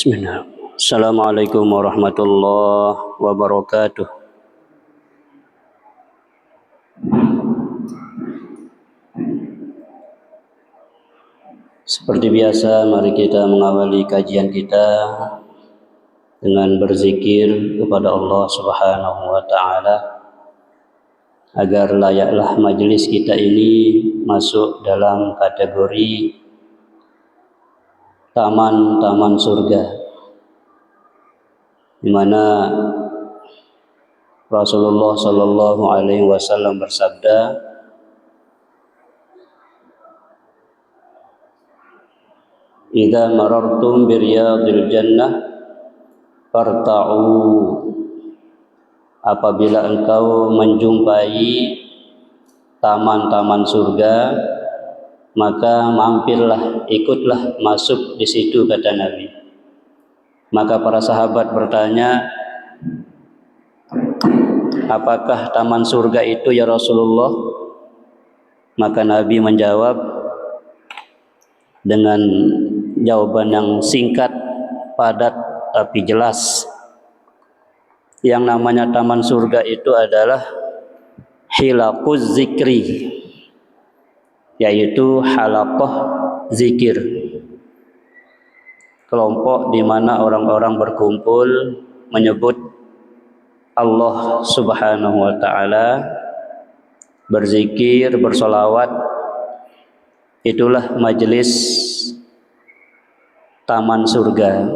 Bismillah. Assalamualaikum warahmatullahi wabarakatuh. Seperti biasa, mari kita mengawali kajian kita dengan berzikir kepada Allah Subhanahu wa taala agar layaklah majelis kita ini masuk dalam kategori taman-taman surga, di mana Rasulullah sallallahu alaihi wasallam bersabda, "Idza marartum bi riyadil jannah farta'u." Apabila engkau menjumpai taman-taman surga, maka mampirlah, ikutlah masuk di situ, kata Nabi. Maka para sahabat bertanya, apakah taman surga itu ya Rasulullah? Maka Nabi menjawab dengan jawaban yang singkat, padat, tapi jelas. Yang namanya taman surga itu adalah hilaquz zikri, yaitu halaqah zikir, kelompok di mana orang-orang berkumpul menyebut Allah Subhanahu wa taala, berzikir, bersolawat. Itulah majelis taman surga.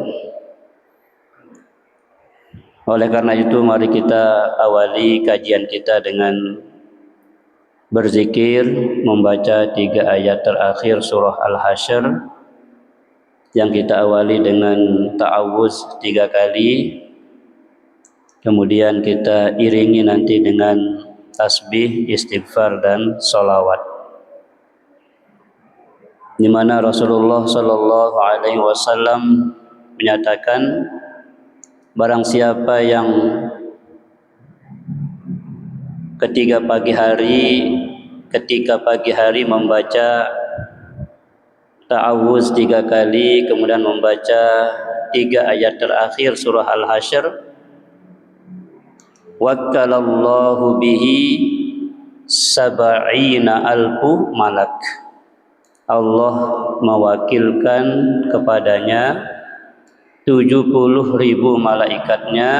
Oleh karena itu, mari kita awali kajian kita dengan berzikir, membaca 3 ayat terakhir surah Al-Hasyr, yang kita awali dengan ta'awuz 3 kali, kemudian kita iringi nanti dengan tasbih, istighfar, dan sholawat, di mana Rasulullah sallallahu alaihi wasallam menyatakan, barang siapa yang ketika pagi hari membaca ta'awuz 3 kali, kemudian membaca 3 ayat terakhir surah Al-Hasyr, wakkalallahu bihi sab'ina alfu malak. Allah mewakilkan kepadanya 70.000 malaikatnya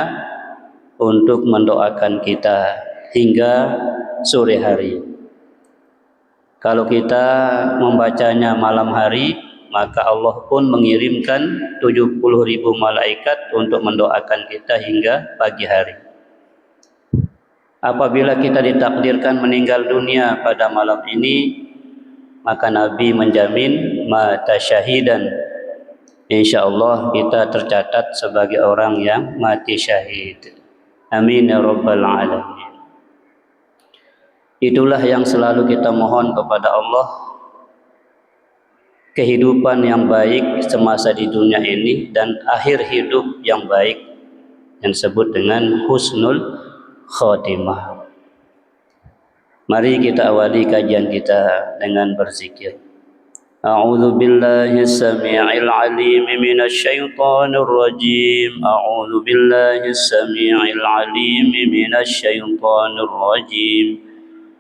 untuk mendoakan kita hingga sore hari. Kalau kita membacanya malam hari, maka Allah pun mengirimkan 70.000 malaikat untuk mendoakan kita hingga pagi hari. Apabila kita ditakdirkan meninggal dunia pada malam ini, maka Nabi menjamin mata syahidan, insyaallah kita tercatat sebagai orang yang mati syahid. Amin ya rabbal alamin. Itulah yang selalu kita mohon kepada Allah, kehidupan yang baik semasa di dunia ini dan akhir hidup yang baik, yang disebut dengan husnul khotimah. Mari kita awali kajian kita dengan berzikir. A'udzu billahi as-sami'il 'alim minasy syaithanir rajim. A'udzu billahi as-sami'il 'alim minasy syaithanir rajim.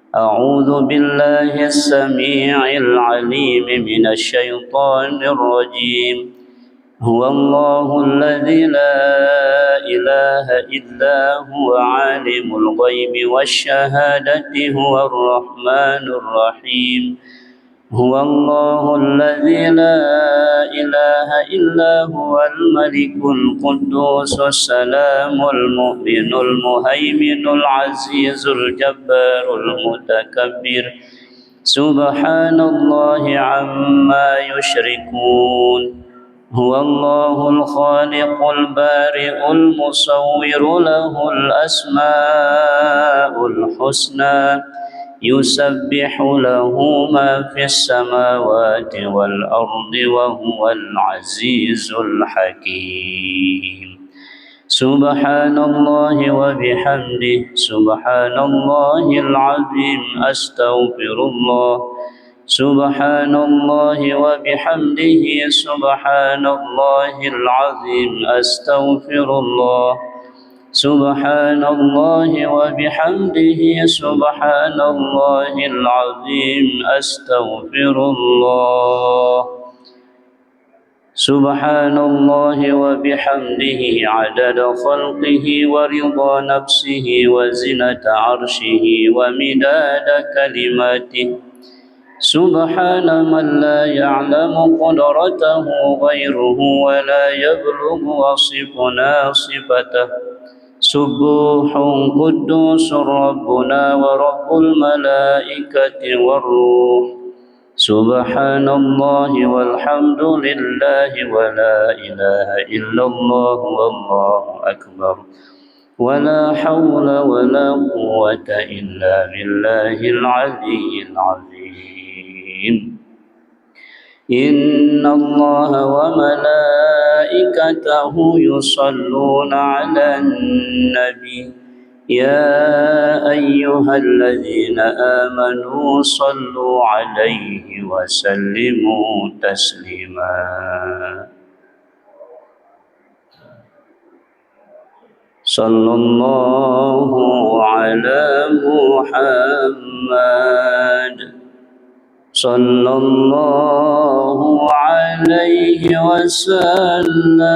أعوذ بالله السميع العليم من الشيطان الرجيم. هو الله الذي لا إله إلا هو عالم الغيب والشهادة هو الرحمن الرحيم. هو الله الذي لا إله إلا هو الملك القدوس السلام المؤمن المهيمن العزيز الجبار المتكبر. سبحان الله عما يشركون. هو الله الخالق البارئ المصور له الأسماء الحسنى. يسبح له ما في السماوات والأرض وهو العزيز الحكيم. سبحان الله وبحمده سبحان الله العظيم. أستغفر الله. سبحان الله وبحمده سبحان الله العظيم أستغفر الله سبحان الله وبحمده سبحان الله العظيم أستغفر الله سبحان الله وبحمده عدد خلقه ورضا نفسه وزنة عرشه ومداد كلماته سبحان من لا يعلم قدرته غيره ولا يبلغ وصفنا صفته سبوح قدوس ربنا ورب الملائكة والروح سبحان الله والحمد لله ولا إله إلا الله والله أكبر ولا حول ولا قوة إلا بالله العلي العظيم إن الله وملائكته يصلون على النبي يا أيها الذين آمنوا صلوا عليه وسلموا تسليما صلى الله على محمد صلى الله عليه وسلم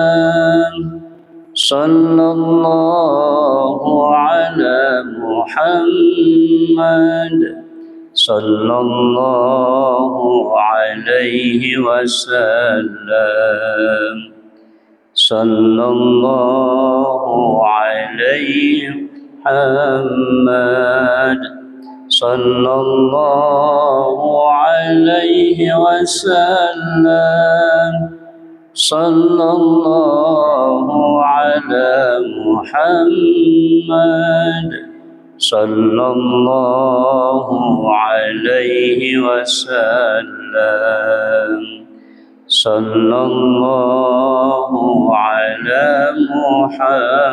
صلى الله على محمد صلى الله عليه وسلم صلى الله عليه محمد صلى الله عليه وسلم صلى الله على محمد صلى الله عليه وسلم صلى الله على محمد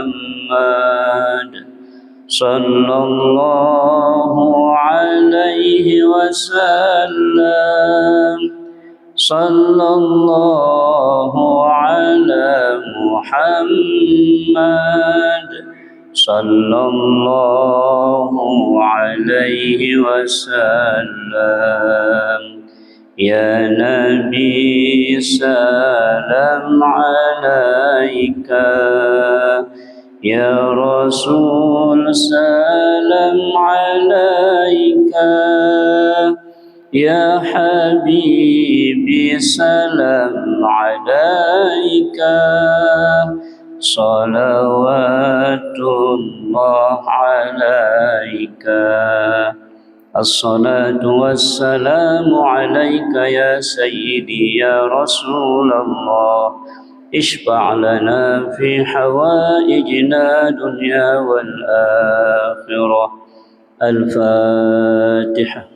صلى الله عليه وسلم صلى الله على محمد صلى الله عليه وسلم يا نبي سلام عليك يا رسول سلام عليك يا حبيبي سلام عليك صلوات الله عليك الصلاة والسلام عليك يا سيدي يا رسول الله اشفع لنا في حوائجنا دنيا والآخرة الفاتحة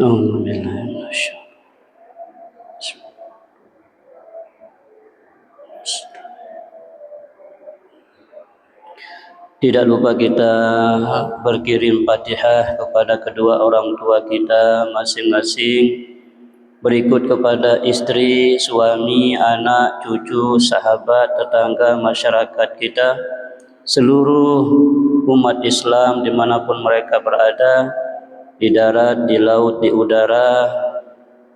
أعوذ بالله من الشيطان Tidak lupa kita berkirim Fatihah kepada kedua orang tua kita masing-masing, berikut kepada istri, suami, anak, cucu, sahabat, tetangga, masyarakat kita, seluruh umat Islam dimanapun mereka berada, di darat, di laut, di udara,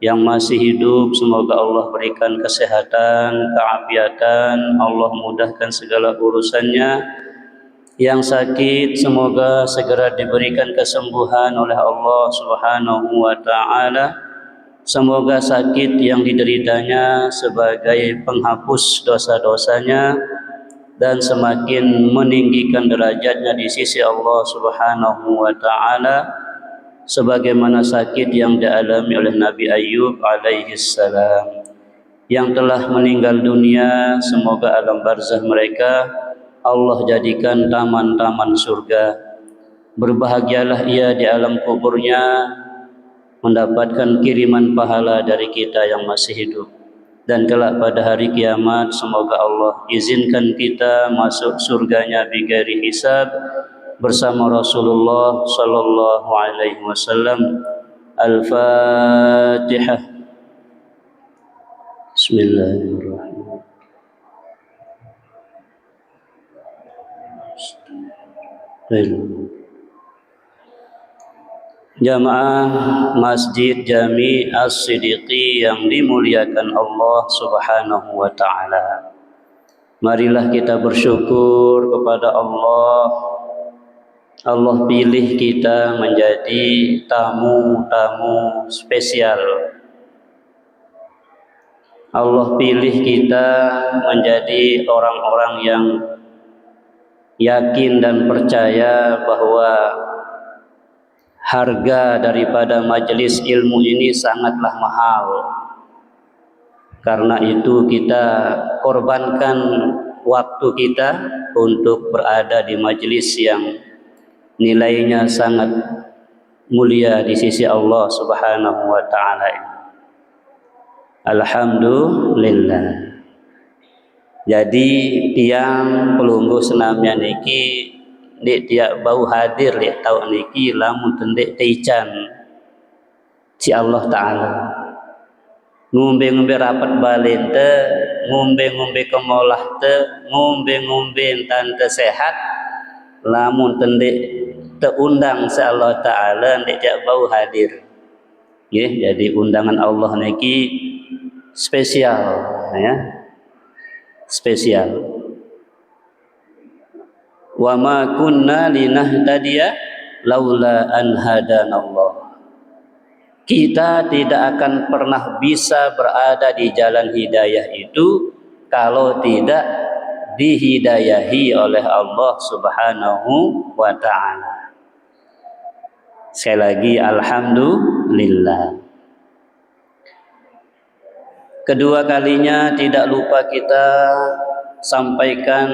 yang masih hidup, semoga Allah berikan kesehatan, keafiatan, Allah mudahkan segala urusannya. Yang sakit semoga segera diberikan kesembuhan oleh Allah Subhanahu wa taala. Semoga sakit yang dideritanya sebagai penghapus dosa-dosanya dan semakin meninggikan derajatnya di sisi Allah Subhanahu wa taala, sebagaimana sakit yang dialami oleh Nabi Ayyub alaihi salam yang telah meninggal dunia. Semoga alam barzah mereka Allah jadikan taman-taman surga. Berbahagialah ia di alam kuburnya, mendapatkan kiriman pahala dari kita yang masih hidup. Dan kelak pada hari kiamat, semoga Allah izinkan kita masuk surganya bighairi hisab bersama Rasulullah sallallahu alaihi wasallam. Al-Fatihah. Bismillahirrahmanirrahim. Jamaah Masjid Jami As-Siddiqi yang dimuliakan Allah Subhanahu wa taala. Marilah kita bersyukur kepada Allah. Allah pilih kita menjadi tamu-tamu spesial. Allah pilih kita menjadi orang-orang yang yakin dan percaya bahwa harga daripada majelis ilmu ini sangatlah mahal. Karena itu kita korbankan waktu kita untuk berada di majelis yang nilainya sangat mulia di sisi Allah Subhanahu wa taala. Alhamdulillah. Jadi tiang pelungguh senamnya niki dek tiak bau hadir dek tahu niki lamun tendek teican si Allah taala ngombe-ngombe rapat balen te ngombe-ngombe kemolah te ngombe-ngombe tante sehat lamun tendek teundang si Allah taala dek tiak bau hadir ya. Jadi undangan Allah niki spesial ya, spesial. Wa ma kunna linahtadiya laula an hadanallah. Kita tidak akan pernah bisa berada di jalan hidayah itu kalau tidak dihidayahi oleh Allah Subhanahu wa taala. Sekali lagi alhamdulillah. Kedua kalinya tidak lupa kita sampaikan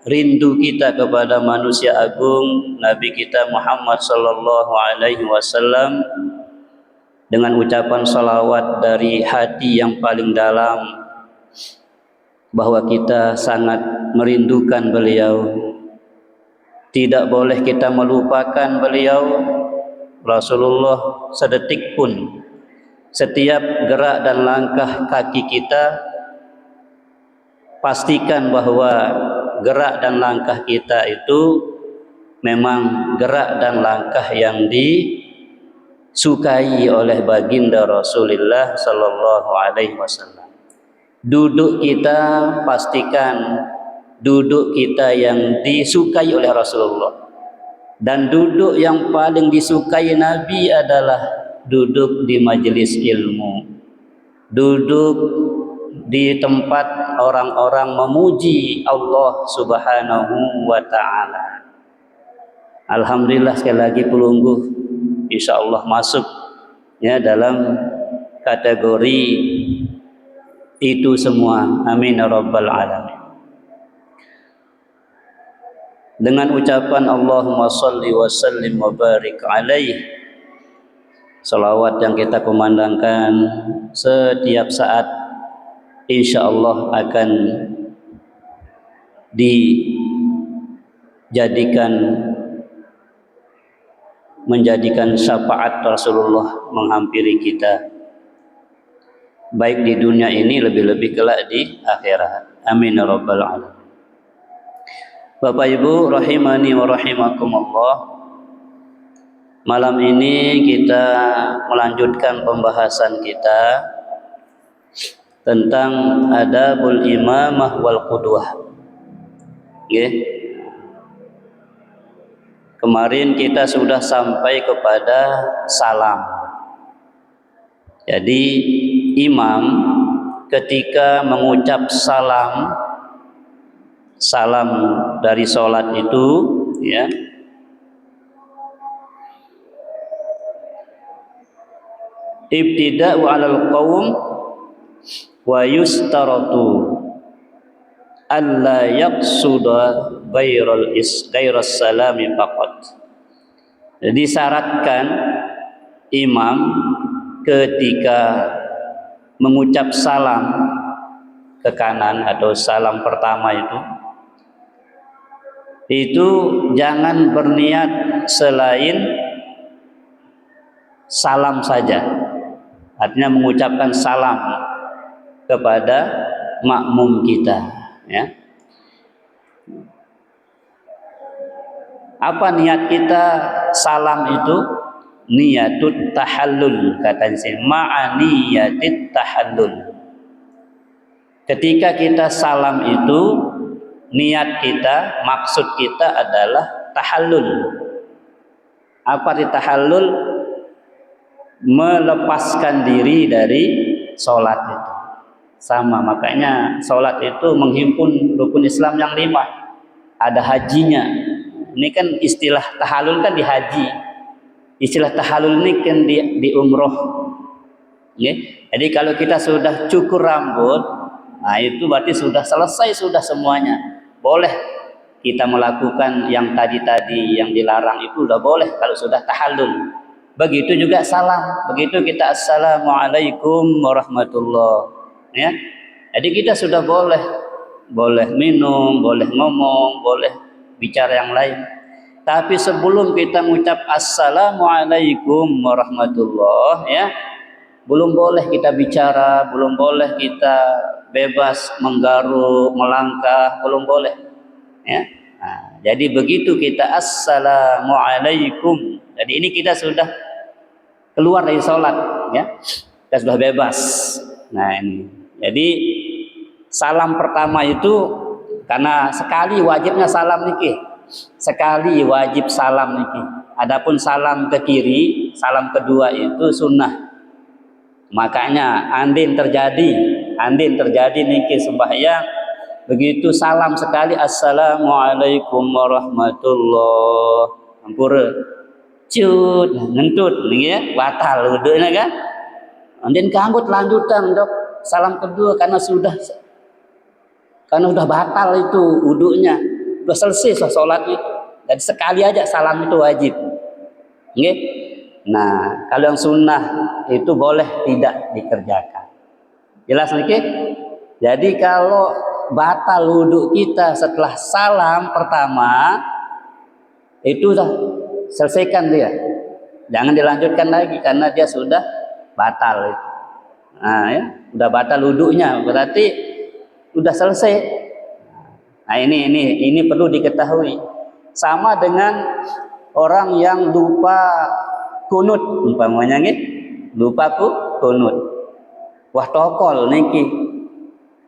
rindu kita kepada manusia agung Nabi kita Muhammad sallallahu alaihi wasallam dengan ucapan salawat dari hati yang paling dalam bahwa kita sangat merindukan beliau. Tidak boleh kita melupakan beliau. Rasulullah sedetik pun, setiap gerak dan langkah kaki kita pastikan bahwa gerak dan langkah kita itu memang gerak dan langkah yang disukai oleh baginda Rasulullah sallallahu alaihi wasallam. Duduk kita pastikan duduk kita yang disukai oleh Rasulullah. Dan duduk yang paling disukai Nabi adalah duduk di majelis ilmu. Duduk di tempat orang-orang memuji Allah Subhanahu wa taala. Alhamdulillah sekali lagi pelungguh insyaallah masuk ya dalam kategori itu semua. Amin ya rabbal alamin. Dengan ucapan Allahumma salli wa sallim wa barik alaihi, salawat yang kita kumandangkan setiap saat insyaallah akan menjadikan syafaat Rasulullah menghampiri kita baik di dunia ini lebih-lebih kelak di akhirat. Amin ya rabbal alamin. Bapak Ibu rahimani wa rahimakumullah, malam ini kita melanjutkan pembahasan kita tentang adabul imamah wal qudwah. Kemarin kita sudah sampai kepada salam. Jadi imam ketika mengucap salam dari sholat itu ya, ibtida'u 'alal qaum wa yustaratu alla yaqsuda ghairas salami faqat. Jadi syaratkan imam ketika mengucap salam ke kanan atau salam pertama itu jangan berniat selain salam saja, artinya mengucapkan salam kepada makmum kita, ya. Apa niat kita salam itu? Niyatut tahallul, kata saya, ma'aniyatit tahallul. Ketika kita salam itu, niat kita, maksud kita adalah tahallul. Apa di tahallul? Melepaskan diri dari sholat itu. Sama, makanya sholat itu menghimpun rukun Islam yang 5. Ada hajinya. Ini kan istilah tahallul kan di haji. Istilah tahallul ini kan di umroh. Okay? Jadi kalau kita sudah cukur rambut, nah itu berarti sudah selesai, sudah semuanya. Boleh kita melakukan yang tadi-tadi yang dilarang itu udah boleh kalau sudah tahallul. Begitu juga salam. Begitu kita assalamualaikum warahmatullah. Ya. Jadi kita sudah boleh minum, boleh ngomong, boleh bicara yang lain. Tapi sebelum kita mengucap assalamualaikum warahmatullah, ya, belum boleh kita bicara, belum boleh kita bebas menggaruk, melangkah, belum boleh, ya. Nah, jadi begitu kita assalamualaikum, jadi ini kita sudah keluar dari sholat, ya, kita sudah bebas. Nah ini, jadi salam pertama itu karena sekali wajibnya salam niki. Sekali wajib salam niki. Adapun salam ke kiri, salam kedua itu sunnah. Makanya andin terjadi niki sembahyang, begitu salam sekali assalamualaikum warahmatullah, ampura cut ngentut niki ya, batal wudhunya kan. Andin kanggut lanjutan dok salam kedua karena sudah batal itu wudhunya. Sudah selesai sholatnya, dan sekali aja salam itu wajib. Okay? Nah, kalau yang sunnah itu boleh tidak dikerjakan. Jelas nih? Jadi kalau batal wudhu kita setelah salam pertama, itu sudah selesaikan dia. Jangan dilanjutkan lagi karena dia sudah batal itu. Nah, ya, sudah batal wudhunya, berarti sudah selesai. Nah ini perlu diketahui. Sama dengan orang yang lupa kunut, umpamanya nggih, lupa kunut. Wah tokol niki.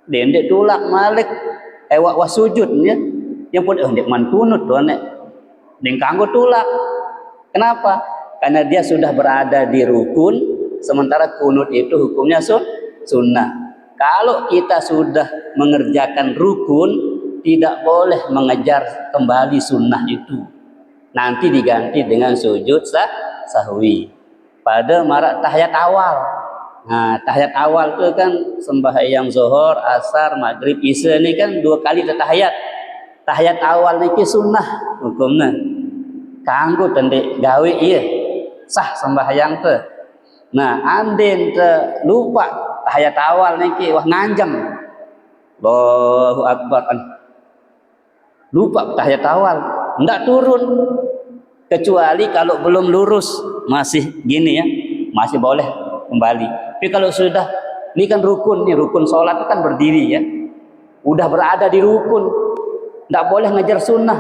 Dendek tulak malik wah sujud ya. Yang pun ndek man kunut to nek. Ning kanggo tulak. Kenapa? Karena dia sudah berada di rukun, sementara kunut itu hukumnya sunnah. Kalau kita sudah mengerjakan rukun, tidak boleh mengejar kembali sunnah itu. Nanti diganti dengan sujud sahwi. Pada marak tahiyat awal. Nah, tahiyat awal itu kan sembahyang zuhur, asar, maghrib, isya ini kan 2 kali tahiyat. Tahiyat awal niki sunnah hukumnya. Kanggo tendek gawe iya. Sah sembahyang teh. Nah, andin teh lupa tahiyat awal niki wah nganjeng. Allahu akbar. Lupa tahiyat awal, enggak turun. Kecuali kalau belum lurus, masih gini ya, masih boleh kembali. Tapi kalau sudah, ini kan rukun, nih rukun sholat itu kan berdiri ya. Udah berada di rukun, enggak boleh ngejar sunnah.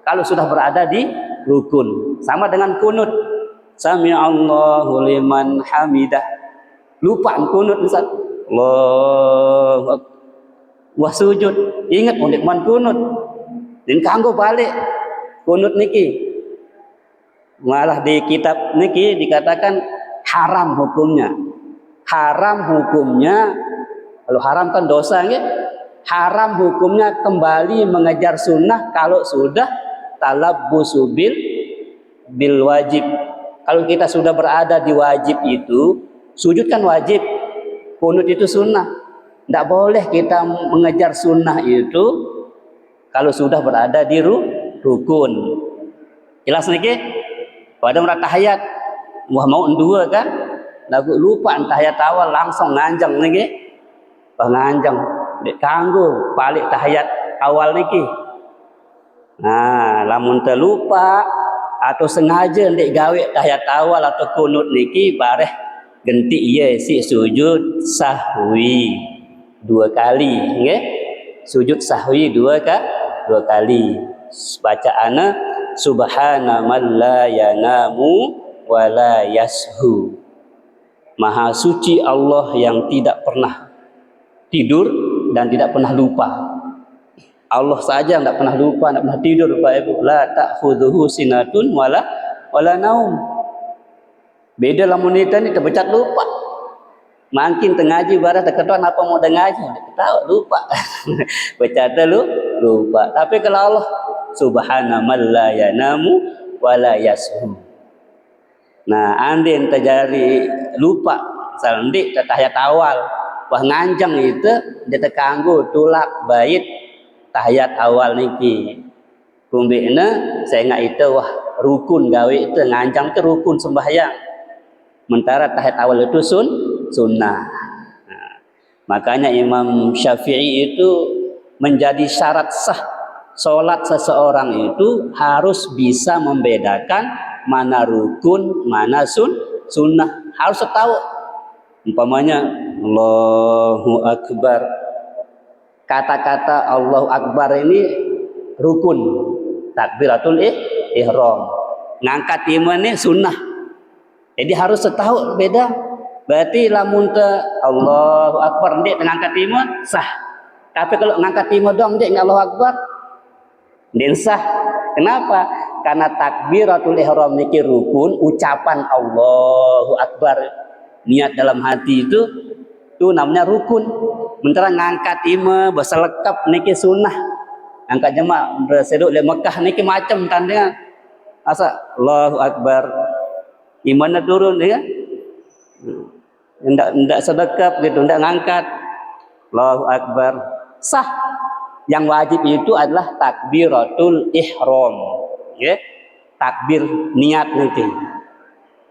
Kalau sudah berada di rukun, sama dengan kunut. Sami'allahu liman hamidah. Lupa kunut misal. Allah. Wah sujud, ingat untuk man kunut. Dan kanggo balik kunut niki. Malah di kitab niki dikatakan haram hukumnya. Haram hukumnya, kalau haram kan dosa nggih. Haram hukumnya kembali mengejar sunnah kalau sudah talabbusu bil wajib. Kalau kita sudah berada di wajib itu, sujud kan wajib, kunut itu sunnah. Tidak boleh kita mengejar sunnah itu kalau sudah berada di rukun. Jelas niki? Pada merat tahiyat, wah mau dua kan? Lagu lupa tahiyat awal langsung nganjeng niki. Wah nganjeng, dek kanggo balik tahiyat awal niki. Nah, lamun terlupa atau sengaja ndek gawe tahiyat awal atau kunut niki bareh genti iya si sujud sahwi 2 kali, nggih. Sujud sahwi 2 kali. Bacaannya subhana man la yanamu wa la yashu. Maha suci Allah yang tidak pernah tidur dan tidak pernah lupa. Allah saja tidak pernah lupa, tidak pernah tidur, Pak Ibu. La ta'khudhuhu sinatun wala naum. Beda lamun kita ni terbecat lupa. Makin tengaji barang terketuan apa mau dengaji, tahu lupa. Baca dulu lupa. Tapi kalau Allah subhana man la yanamu wala yashu. Nah, andin terjadi lupa, salendik tahiyat awal, wah nganjang itu dia terkanggu tulak bait tahiyat awal niki. Kumbina saya ingat itu wah rukun gawe itu nganjang itu rukun sembahyang. Sementara tahiyat awal itu sunnah. Nah, makanya Imam Syafi'i itu menjadi syarat sah salat seseorang itu harus bisa membedakan mana rukun, mana sunnah. Harus tahu. Umpamanya Allahu Akbar. Kata-kata Allahu Akbar ini rukun. Takbiratul ihram. Ngangkat iman ini sunnah. Jadi harus tahu beda. Berarti lamun te Allahu Akbar ndek ngangkat iman sah. Tapi kalau ngangkat iman dong ndek Allahu Akbar ndek sah. Kenapa? Karena takbiratul ihram niki rukun, ucapan Allahu Akbar niat dalam hati itu namanya rukun. Sementara ngangkat ima bahasa lekap niki sunnah. Angkat jemaah berseduk di Mekah niki macam tandanya. Asa Allahu Akbar. Imannya turun ya. Enggak sedekap gitu, enggak ngangkat. Allahu Akbar. Sah. Yang wajib itu adalah takbiratul ihram. Ya. Takbir niat niki.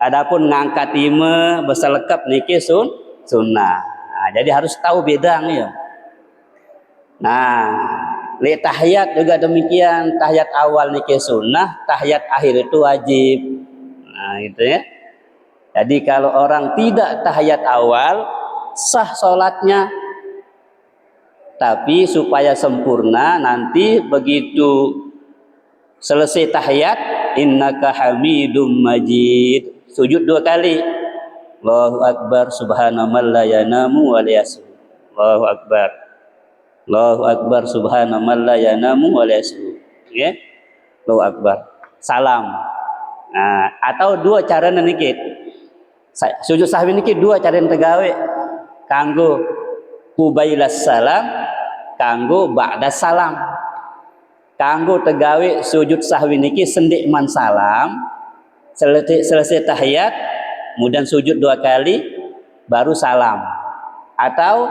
Adapun ngangkat ima bahasa lekap niki sunnah. Nah, jadi harus tahu bedanya. Nah, li tahiyat juga demikian. Tahiyat awal niki sunnah, tahiyat akhir itu wajib. Nah, gitu ya. Jadi kalau orang tidak tahiyat awal sah salatnya. Tapi supaya sempurna nanti begitu selesai tahiyat innaka hamidum majid. Sujud 2 kali. Allahu Akbar subhanallahi la yanamu wa la yashu. Allahu Akbar. Allahu Akbar subhanallahi la yanamu wa la yashu. Ya. Allahu Akbar. Salam. Nah, atau 2 cara niki. Sujud sahwi niki 2 cara tegawe. Kanggo qubailas salam, kanggo ba'da salam. Kanggo tegawe sujud sahwi niki sendik man salam, selesai tahiyat, kemudian sujud 2 kali, baru salam. Atau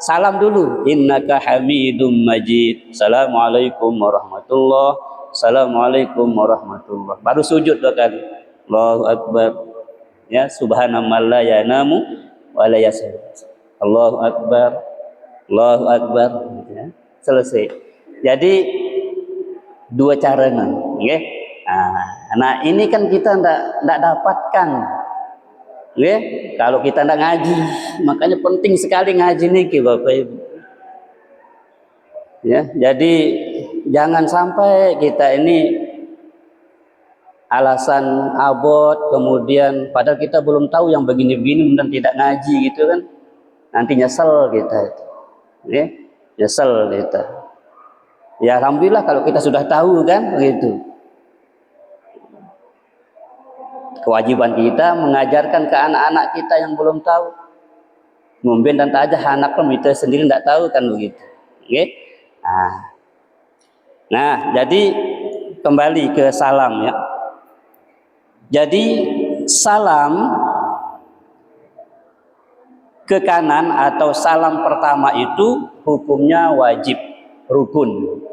salam dulu, innaka hamidum majid. Assalamualaikum warahmatullahi. Assalamualaikum warahmatullahi. Baru sujud 2 kali. Allahu Akbar. Ya, subhanallahi la yanamu wa la yashu. Allahu Akbar. Allahu Akbar. Ya, selesai. Jadi 2 cara nggih. Nah, ini kan kita ndak dapatkan. Nggih, kalau kita ndak ngaji, makanya penting sekali ngaji niki Bapak Ibu. Ya, jadi jangan sampai kita ini alasan abot kemudian padahal kita belum tahu yang begini-begini dan tidak ngaji gitu kan. Nanti nyesel kita itu. Nggih, nyesel kita. Ya alhamdulillah kalau kita sudah tahu kan begitu. Kewajiban kita mengajarkan ke anak-anak kita yang belum tahu. Mungkin dan tak aja anak pun kita sendiri tidak tahu kan begitu. Oke? Nah, jadi kembali ke salam ya. Jadi salam ke kanan atau salam pertama itu hukumnya wajib, rukun.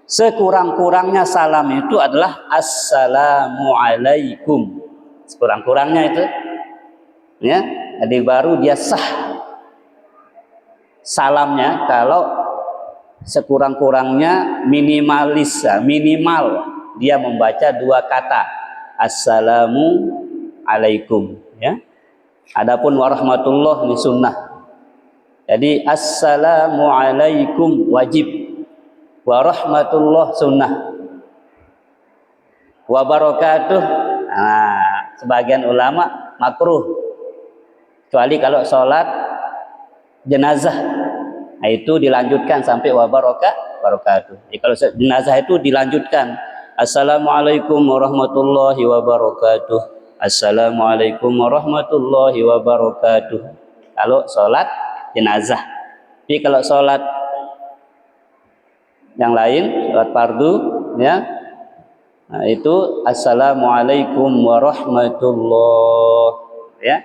Sekurang-kurangnya salam itu adalah assalamualaikum. Sekurang-kurangnya itu ya, jadi baru dia sah salamnya. Kalau sekurang-kurangnya minimal dia membaca 2 kata assalamu alaikum, ya. Adapun warahmatullah ini sunnah. Jadi assalamu alaikum wajib, warahmatullah sunnah, wabarakatuh sebagian ulama makruh, kecuali kalau sholat jenazah, itu dilanjutkan sampai wabarakatuh. Jadi kalau jenazah itu dilanjutkan assalamualaikum warahmatullahi wabarakatuh, assalamualaikum warahmatullahi wabarakatuh kalau sholat jenazah. Tapi kalau sholat yang lain, sholat fardu, ya, nah, itu assalamualaikum warahmatullah, ya.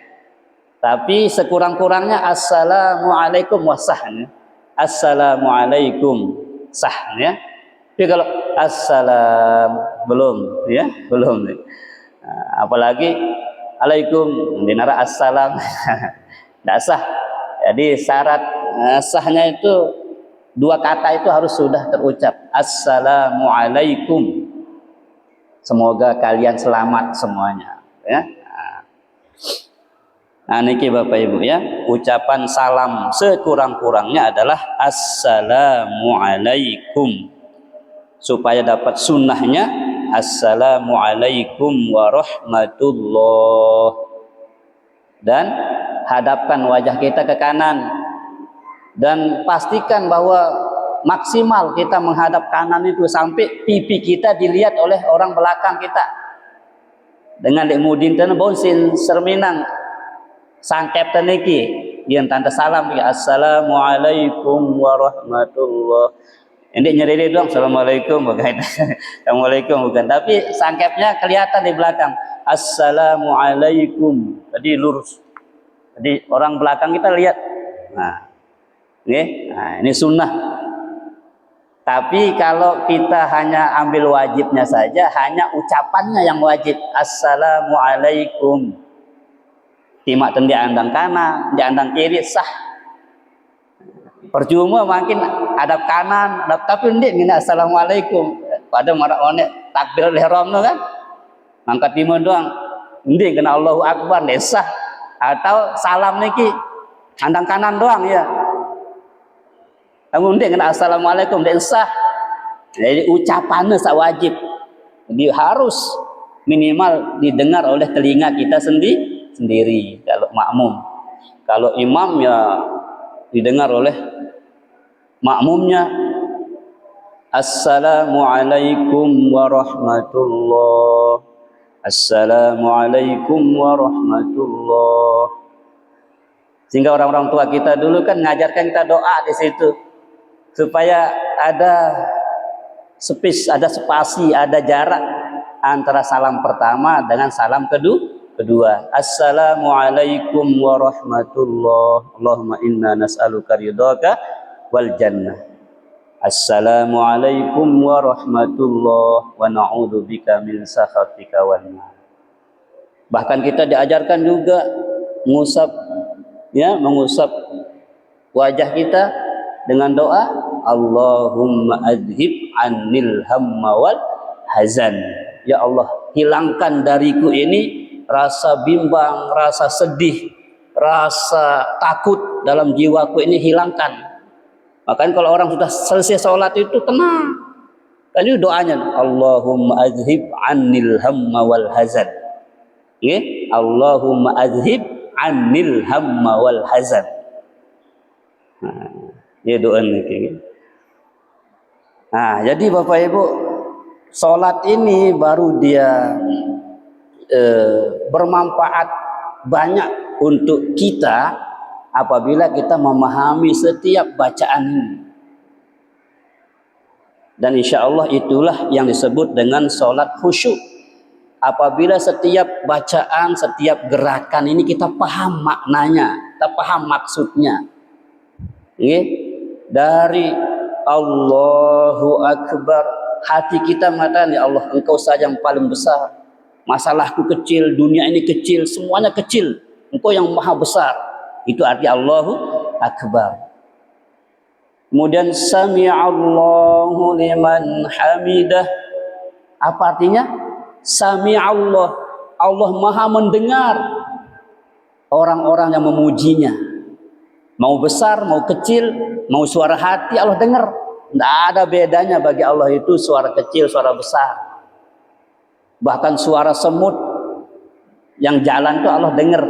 Tapi sekurang-kurangnya assalamualaikum wasahnya, assalamualaikum sahnya. Tapi kalau assalam belum, ya, belum. Apalagi alaikum dinara assalam tidak sah. Jadi syarat sahnya itu dua kata itu harus sudah terucap, assalamualaikum, semoga kalian selamat semuanya, ya. Nah, niki Bapak Ibu, ya, ucapan salam sekurang-kurangnya adalah assalamualaikum, supaya dapat sunnahnya assalamualaikum warahmatullah. Dan hadapkan wajah kita ke kanan, dan pastikan bahwa maksimal kita menghadap kanan itu sampai pipi kita dilihat oleh orang belakang kita. Dengan lemudin dan bonsin serminang sangkep teniki yang tanda salam, assalamualaikum warahmatullah. Ini nyeri doang assalamualaikum bukan. Assalamualaikum bukan, tapi sangkepnya kelihatan di belakang assalamualaikum. Jadi lurus. Jadi orang belakang kita lihat. Nah, ini sunnah. Tapi kalau kita hanya ambil wajibnya saja, hanya ucapannya yang wajib, assalamualaikum, timak tendi andang kanan, di andang kiri sah. Percuma makin hadap kanan, tapi ndik ngene assalamualaikum. Pada marak onek takbirul ihram tu kan. Angkat timun doang. Ndik kena Allahu akbar sah. Atau salam niki andang kanan doang, ya. Namun ndik kena assalamualaikum ndik sah. Jadi ucapannya sak wajib. Jadi harus minimal didengar oleh telinga kita sendiri kalau makmum. Kalau imam ya didengar oleh makmumnya. Assalamualaikum warahmatullah, assalamualaikum warahmatullah. Sehingga orang-orang tua kita dulu kan ngajarkan kita doa di situ supaya ada spasi, ada jarak antara salam pertama dengan salam kedua. Assalamualaikum warahmatullah, Allahumma inna nas'aluka ridhaka wal jannah. Assalamualaikum warahmatullah wa na'udzubika min sakhatika wan nar. Bahkan kita diajarkan juga mengusap wajah kita dengan doa Allahumma adhib anil hamma wal hazan. Ya Allah, hilangkan dariku ini rasa bimbang, rasa sedih, rasa takut dalam jiwaku ini, hilangkan. Makanya kalau orang sudah selesai sholat itu tenang. Kan itu doanya Allahumma azhib anil hamma wal hazan. Ya, Allahumma azhib anil hamma wal hazan. Nah, ya doa ini. Nah, jadi Bapak Ibu, sholat ini baru dia bermanfaat banyak untuk kita apabila kita memahami setiap bacaan ini. Dan insya Allah itulah yang disebut dengan sholat khusyuk. Apabila setiap bacaan, setiap gerakan ini kita paham maknanya, kita paham maksudnya. Dari Allahu Akbar, hati kita mengatakan, ya Allah, Engkau saja yang paling besar. Masalahku kecil, dunia ini kecil, semuanya kecil. Engkau yang maha besar. Itu arti Allahu Akbar. Kemudian Sami'allahu liman hamidah. Apa artinya? Sami'allah, Allah Maha mendengar orang-orang yang memujinya. Mau besar, mau kecil, mau suara hati, Allah dengar. Tidak ada bedanya bagi Allah itu suara kecil, suara besar. Bahkan suara semut yang jalan itu Allah dengar.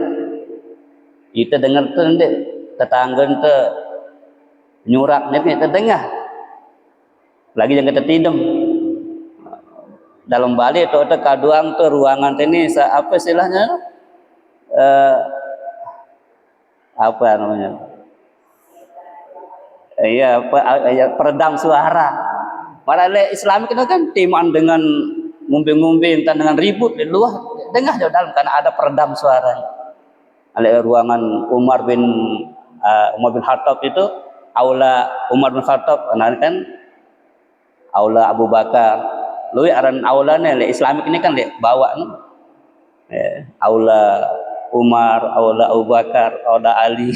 Kita dengar tuh nanti tetangga itu nyurak nanti kita dengar. Lagi yang kita tidem. Dalam Bali itu ada kaduang tuh ruangan ini apa istilahnya? Apa namanya? Iya, peredam suara. Para Islam itu kan timan dengan ngumpi-ngumpi dengan ribut di luar, dengar jauh dalam karena ada peredam suara. Ada ruangan Umar bin Khattab itu aula Umar bin Khattab, kan aula Abu Bakar. Lui aran aulanya le Islamik ini kan le bawa aula Umar, aula Abu Bakar, aula Ali.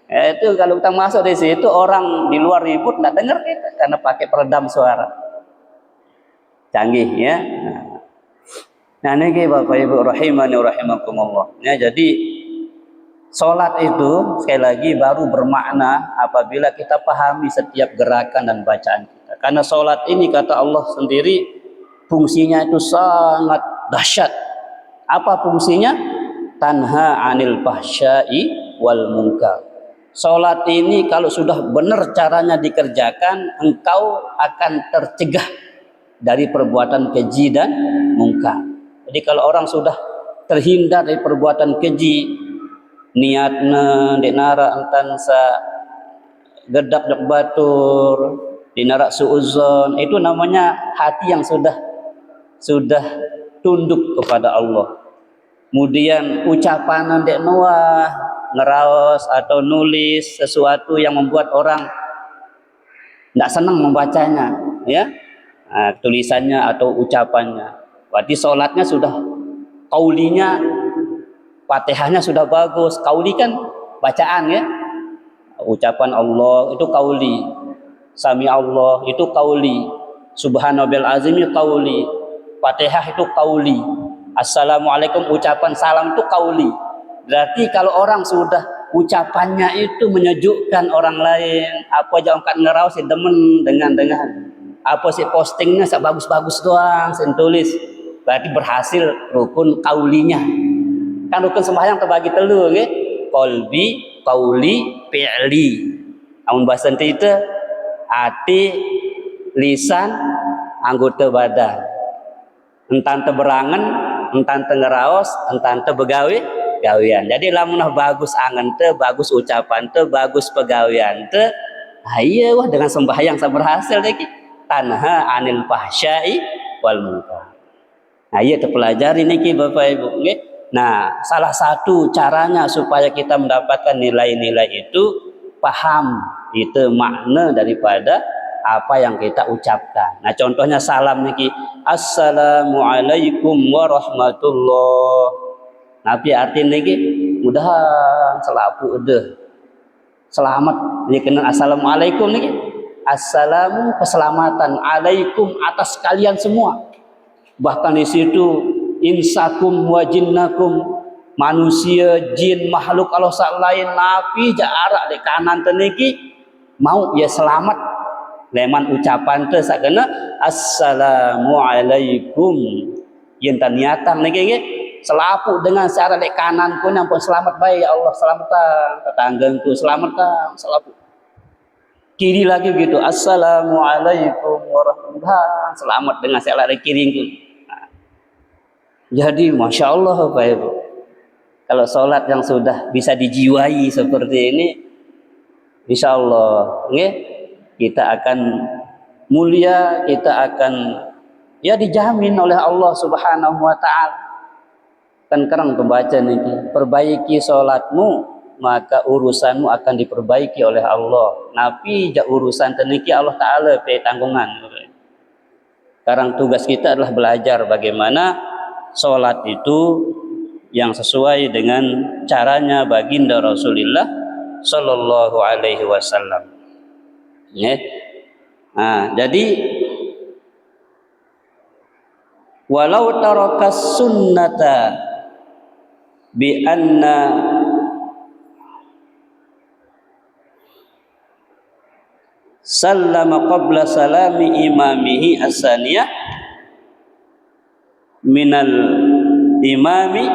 Itu kalau kita masuk di situ orang di luar ribut nggak dengar kita karena pakai peredam suara. Canggih ya. Nah ini Bapak Ibu rahimani rahimakumullah. Ya, jadi salat itu sekali lagi baru bermakna apabila kita pahami setiap gerakan dan bacaan kita. Karena salat ini kata Allah sendiri fungsinya itu sangat dahsyat. Apa fungsinya? Tanha 'anil fahsya'i wal munkar. Salat ini kalau sudah benar caranya dikerjakan, engkau akan tercegah dari perbuatan keji dan mungkar. Jadi kalau orang sudah terhindar dari perbuatan keji, niatna dinara entan sa gedak dok batur, dinara suuzon, itu namanya hati yang sudah tunduk kepada Allah. Kemudian ucapan dek nuah ngeraos atau nulis sesuatu yang membuat orang tidak senang membacanya, ya, tulisannya atau ucapannya. Berarti sholatnya sudah kaulinya, fatihahnya sudah bagus. Kauli kan bacaan ya, ucapan Allah itu kauli, sami Allah itu kauli, subhanallah azim itu kauli, fatihah itu kauli, assalamualaikum ucapan salam itu kauli. Berarti kalau orang sudah ucapannya itu menyejukkan orang lain, apa aja angkat ngeraus si demen dengan apa sih postingnya sak bagus-bagus doang sen tulis, berarti berhasil rukun kaulinya. Kan rukun sembahyang terbagi telu nggih, qalbi, qauli, fi'li. Amun bahasa itu hati, lisan, anggota badan. Entan teu berangan, entan teu ngeraos, entan teu begawe gawian. Jadi lamun bagus angan teh, bagus ucapan teh, bagus pegawean teh, iya wah dengan sembahyang saya berhasil lagi. Tanha 'anil fahsya'i wal munkar. Nah, iya terpelajari niki Bapak Ibu nggih. Nah, salah satu caranya supaya kita mendapatkan nilai-nilai itu paham itu makna daripada apa yang kita ucapkan. Nah, contohnya salam niki, assalamualaikum warahmatullahi. Nabi artinya lagi mudahan selapu udah selamat ini kena assalamualaikum nih, assalamu keselamatan, alaikum atas kalian semua. Bahkan di situ insakum wa jinnakum, manusia jin makhluk kalau sak lain nabi jarak di kanan teniki mau ya selamat leman ucapan teh sakena assalamualaikum yen niatan niki selapu dengan cara dek kanan pun yang pun selamat baik ya Allah selamatan tetanggaku selamatan selapu kiri lagi gitu assalamualaikum warahmatullahi selamat dengan cara dek kiri pun. Nah, jadi masya Allah Bapak Ibu, kalau sholat yang sudah bisa dijiwai seperti ini, insya Allah kita akan mulia, kita akan ya dijamin oleh Allah Subhanahu Wa Taala. Kan kerang pembaca niki, perbaiki sholatmu maka urusanmu akan diperbaiki oleh Allah. Nabi jak urusan teniki Allah Taala pe tanggungan. Sekarang tugas kita adalah belajar bagaimana sholat itu yang sesuai dengan caranya baginda Rasulullah Sallallahu Alaihi Wasallam. Nah, jadi walau tarakas sunnata bi anna sallama qabla salami imamihi as-saniyah minal imami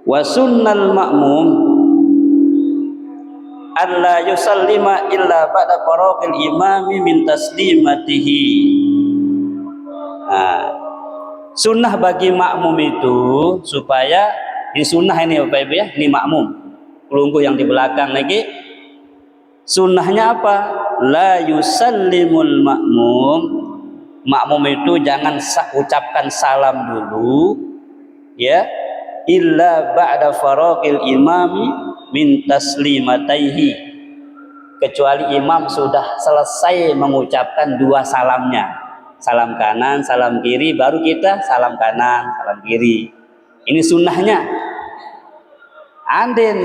wa sunnal ma'mum alla yusallima illa ba'da faragil imami min taslimatihi. Nah, sunnah bagi makmum itu supaya ini sunnah ini Bapak Ibu ya, ini makmum pelunggu yang di belakang lagi. Sunnahnya apa? La yusallimul makmum, makmum itu jangan ucapkan salam dulu ya, illa ba'da faragil imami min taslimataihi, kecuali imam sudah selesai mengucapkan dua salamnya, salam kanan salam kiri, baru kita salam kanan salam kiri. Ini sunnahnya. Anden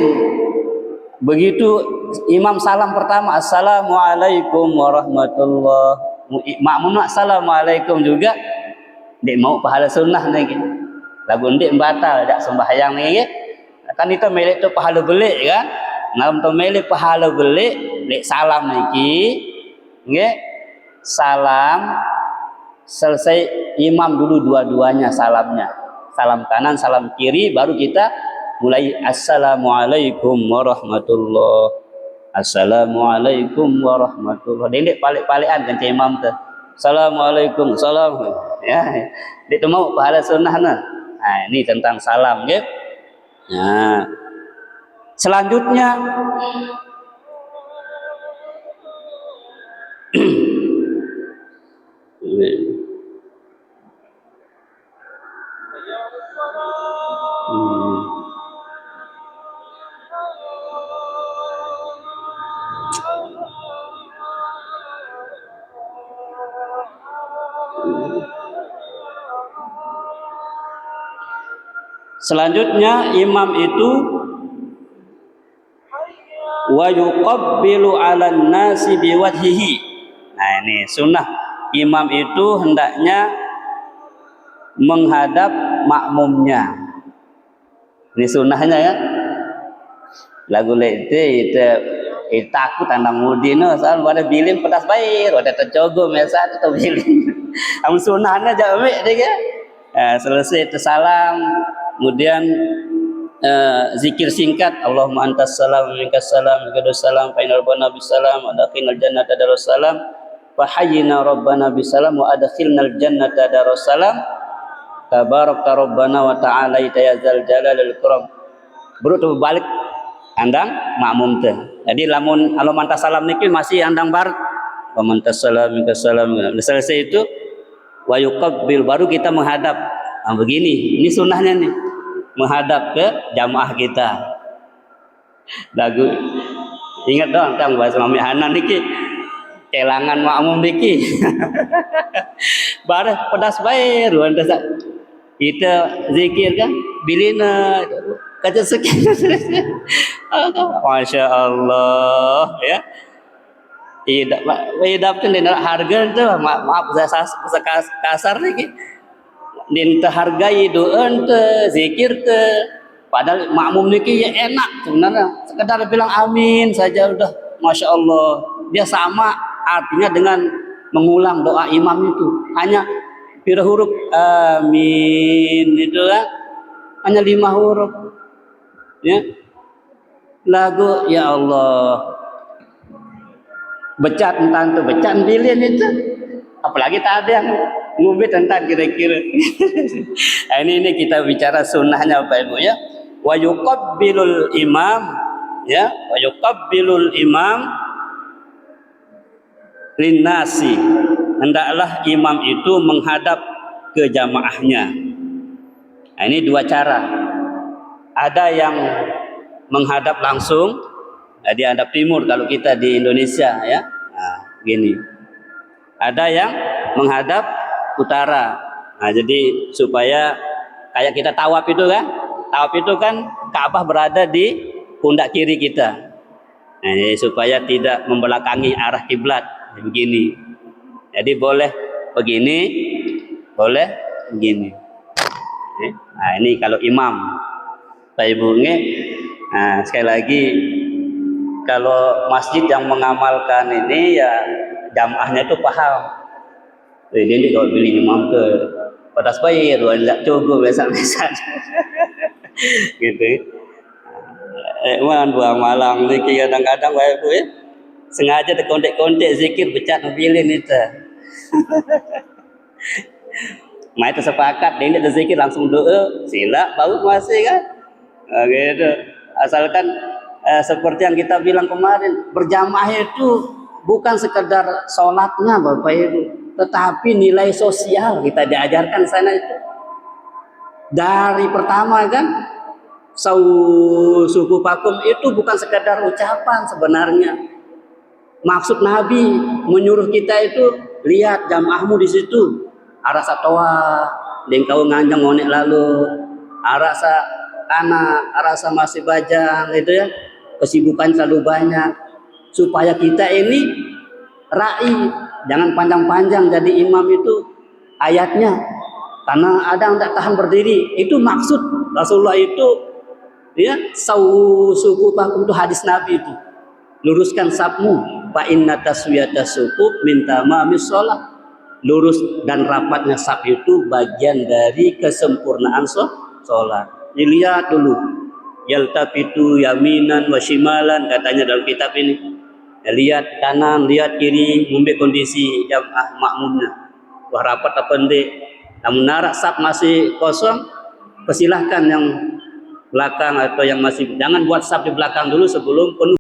begitu imam salam pertama assalamualaikum warahmatullahi, makmum assalamualaikum juga, dia mau pahala sunnah lagi. Lagu ndik batal dak sembahyang ni kan itu milik tu pahala belik kan, ngam tu milik pahala belik lek salam niki nggih, salam selesai imam dulu dua-duanya salamnya, salam kanan salam kiri, baru kita mulai assalamualaikum warahmatullahi, assalamualaikum warahmatullahi. Dia palik-palikan kan imam tu assalamualaikum salam ya, dia tu mau pahala sunnah nah. Nah, ini tentang salam ya. Nah, selanjutnya selanjutnya imam itu wa yuqabbilu 'alan nasi biwajhihi. Nah, ini sunnah imam itu hendaknya menghadap makmumnya. Ini sunnahnya ya. Lagu itu takut tandang mudino soal ada bilin pedas baik, ada terjogo mesa atau bilin. Am sunnahnya jawab dia. Selesai tersalam, kemudian zikir singkat, Allahumma antas salam minkas salam minkas salam fa inna rabbana bisalam wa adkhilnal jannata darussalam fa hayyina rabbana bisalam wa adkhilnal jannata darussalam tabarakta rabbana wa ta'ala ya zal jalalil ikram. Baru balik andang makmum teh. Jadi lamun mantas salam niki masih andang bar wa mantas salam minkas salam. Selesai itu wa yuqabbil, baru kita menghadap. Nah, begini, ini sunnahnya nih, menghadap ke jamaah kita. Lagu ingat dong kan bahasa Mami Hanan niki kelangan makmum niki. Bare pedas bae ruan desa. Kita zikir kan bilina kaca sekian. Masya Allah ya. Tidak tu harga tu maaf saya kasar niki. Dinta hargai doan te, zikir te, padahal makmum niki ya enak sebenarnya, sekedar bilang amin saja udah masya Allah. Dia sama artinya dengan mengulang doa imam itu, hanya pira huruf amin itu kan, hanya 5 huruf ya. Lagu ya Allah becat tentang tu becat bilin itu, apalagi tak ada yang ngubit tentang kira-kira. ini kita bicara sunnahnya Bapak Ibu ya. Wa yuqabbilul imam ya, wa yuqabbilul imam linnasi, hendaklah imam itu menghadap ke jamaahnya. Nah, ini dua cara. Ada yang menghadap langsung, di hadap timur kalau kita di Indonesia ya. Nah, gini. Ada yang menghadap utara. Nah, jadi supaya kayak kita tawaf itu kan, Ka'bah berada di pundak kiri kita. supaya tidak membelakangi arah kiblat begini. Jadi boleh begini, boleh begini. Nah, ini kalau imam. Pak Ibu sekali lagi kalau masjid yang mengamalkan ini ya jamaahnya itu paham. Jadi kalau beli imam ke atas bayar, tidak cukup biasa-biasa. Gitu. Dua malam ni kadang-kadang Pak Ibu sengaja terkontek-kontek zikir becat mobilin itu. Mai tersepakat dia terzikir langsung doa sila baru masih kan. Gitu. Asalkan seperti yang kita bilang kemarin, berjamaah itu bukan sekedar sholatnya Bapak Ibu, tetapi nilai sosial kita diajarkan sana itu. Dari pertama kan suku pakum itu bukan sekedar ucapan sebenarnya. Maksud Nabi menyuruh kita itu lihat jamaahmu di situ. Arasa toa, dengkau nganjang ngonek lalu, arasa anak, arasa masih bajang itu ya, kesibukan terlalu banyak. Supaya kita ini ra'i, jangan panjang-panjang jadi imam itu ayatnya. Karena ada yang tidak tahan berdiri, itu maksud Rasulullah itu ya, suku pakum itu hadis Nabi itu. Luruskan sapmu, fa inna taswiyata suku minta ma'amis sholat. Lurus dan rapatnya saf itu bagian dari kesempurnaan sholat. Dilihat dulu, yaltafitu yaminan wa shimalan katanya dalam kitab ini. Lihat kanan, lihat kiri, mengambil kondisi jamaah makmumnya. Wah rapat apa pendek. Namun narak saf masih kosong, persilahkan yang belakang atau yang masih, jangan buat saf di belakang dulu sebelum penuh.